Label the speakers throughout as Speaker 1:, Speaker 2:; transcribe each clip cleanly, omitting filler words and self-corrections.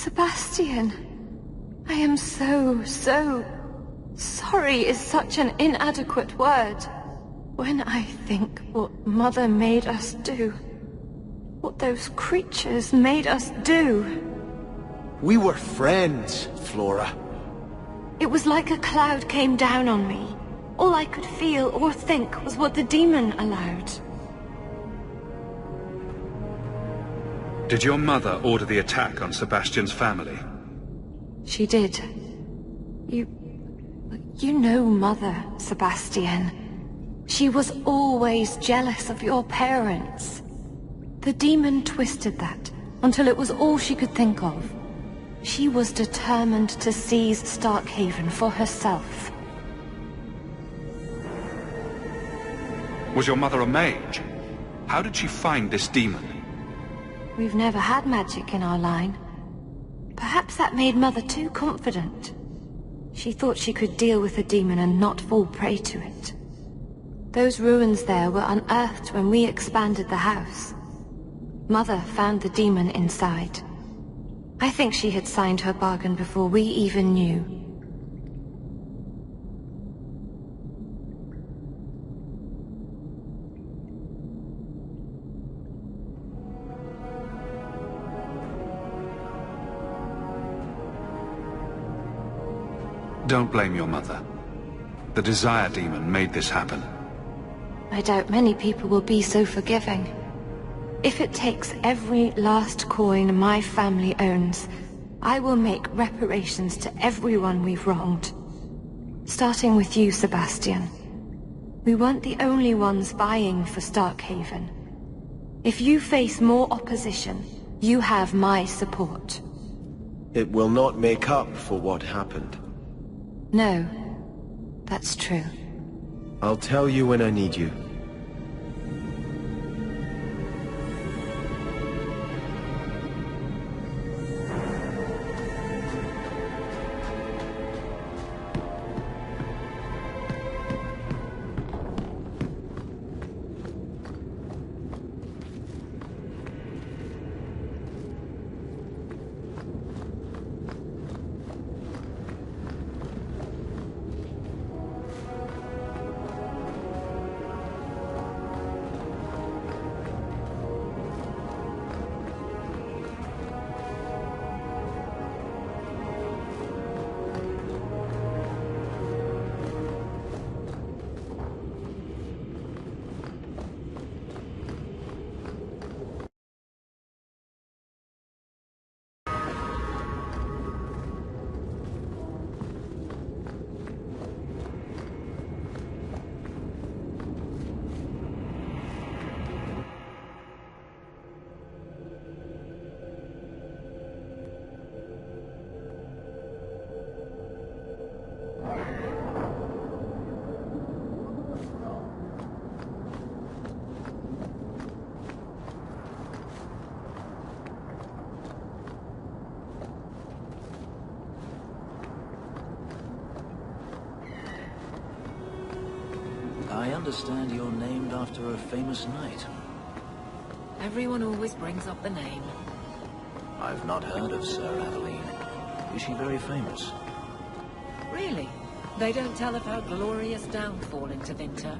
Speaker 1: Sebastian, I am so sorry is such an inadequate word. When I think what Mother made us do, what those creatures made us do.
Speaker 2: We were friends, Flora.
Speaker 1: It was like a cloud came down on me. All I could feel or think was what the demon allowed.
Speaker 3: Did your mother order the attack on Sebastian's family?
Speaker 1: She did. You know Mother, Sebastian. She was always jealous of your parents. The demon twisted that until it was all she could think of. She was determined to seize Starkhaven for herself.
Speaker 3: Was your mother a mage? How did she find this demon?
Speaker 1: We've never had magic in our line. Perhaps that made Mother too confident. She thought she could deal with the demon and not fall prey to it. Those ruins there were unearthed when we expanded the house. Mother found the demon inside. I think she had signed her bargain before we even knew.
Speaker 3: Don't blame your mother. The desire demon made this happen.
Speaker 1: I doubt many people will be so forgiving. If it takes every last coin my family owns, I will make reparations to everyone we've wronged. Starting with you, Sebastian. We weren't the only ones vying for Starkhaven. If you face more opposition, you have my support.
Speaker 2: It will not make up for what happened.
Speaker 1: No, that's true.
Speaker 2: I'll tell you when I need you.
Speaker 4: I understand you're named after a famous knight.
Speaker 5: Everyone always brings up the name.
Speaker 4: I've not heard of Sir Aveline. Is she very famous?
Speaker 5: Really? They don't tell of her glorious downfall into Winter.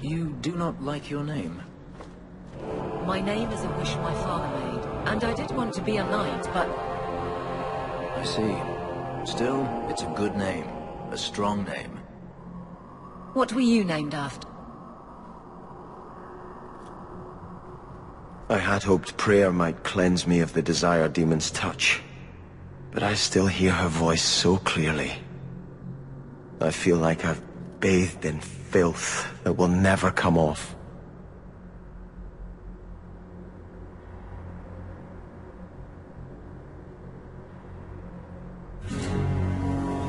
Speaker 4: You do not like your name?
Speaker 5: My name is a wish my father made, and I did want to be a knight, but...
Speaker 4: I see. Still, it's a good name. A strong name.
Speaker 5: What were you named after?
Speaker 2: I had hoped prayer might cleanse me of the desire demon's touch. But I still hear her voice so clearly. I feel like I've bathed in filth that will never come off.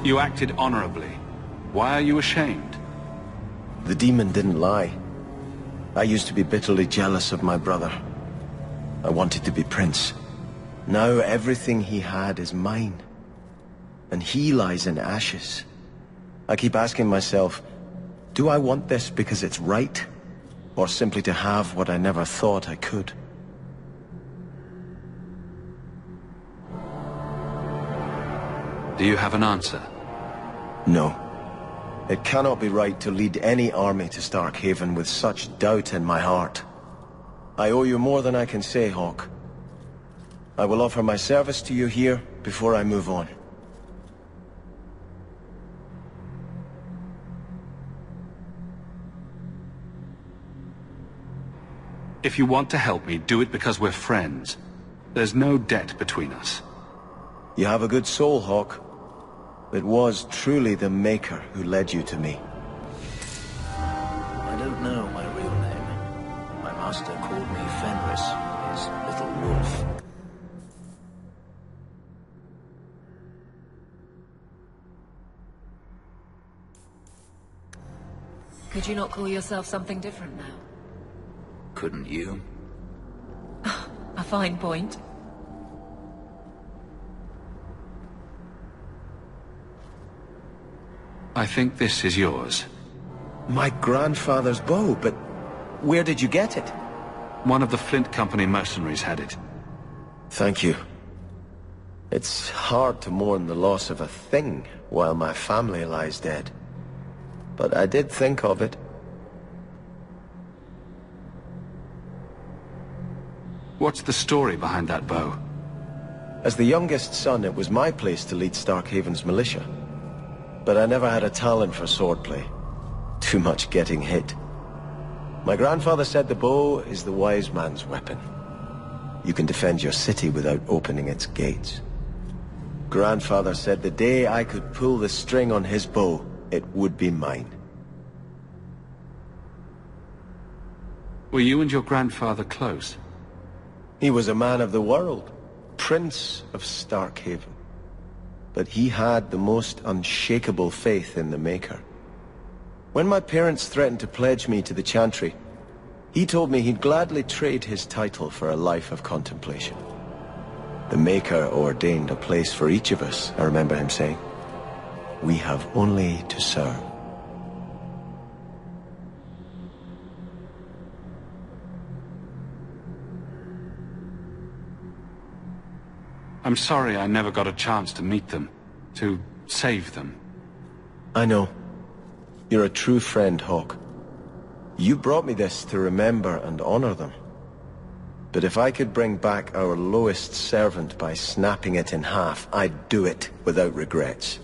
Speaker 3: You acted honorably. Why are you ashamed?
Speaker 2: The demon didn't lie. I used to be bitterly jealous of my brother. I wanted to be prince. Now everything he had is mine. And he lies in ashes. I keep asking myself, do I want this because it's right? Or simply to have what I never thought I could?
Speaker 3: Do you have an answer?
Speaker 2: No. It cannot be right to lead any army to Starkhaven with such doubt in my heart. I owe you more than I can say, Hawk. I will offer my service to you here before I move on.
Speaker 3: If you want to help me, do it because we're friends. There's no debt between us.
Speaker 2: You have a good soul, Hawk. It was truly the Maker who led you to me.
Speaker 4: I don't know my real name. My master called me Fenris, his little wolf.
Speaker 5: Could you not call yourself something different now?
Speaker 4: Couldn't you?
Speaker 5: A fine point.
Speaker 3: I think this is yours.
Speaker 2: My grandfather's bow, but where did you get it?
Speaker 3: One of the Flint Company mercenaries had it.
Speaker 2: Thank you. It's hard to mourn the loss of a thing while my family lies dead. But I did think of it.
Speaker 3: What's the story behind that bow?
Speaker 2: As the youngest son, it was my place to lead Starkhaven's militia. But I never had a talent for swordplay. Too much getting hit. My grandfather said the bow is the wise man's weapon. You can defend your city without opening its gates. Grandfather said the day I could pull the string on his bow, it would be mine.
Speaker 3: Were you and your grandfather close?
Speaker 2: He was a man of the world, Prince of Starkhaven. But he had the most unshakable faith in the Maker. When my parents threatened to pledge me to the Chantry, he told me he'd gladly trade his title for a life of contemplation. The Maker ordained a place for each of us, I remember him saying. We have only to serve.
Speaker 3: I'm sorry I never got a chance to meet them, to save them.
Speaker 2: I know. You're a true friend, Hawk. You brought me this to remember and honor them. But if I could bring back our lowest servant by snapping it in half, I'd do it without regrets.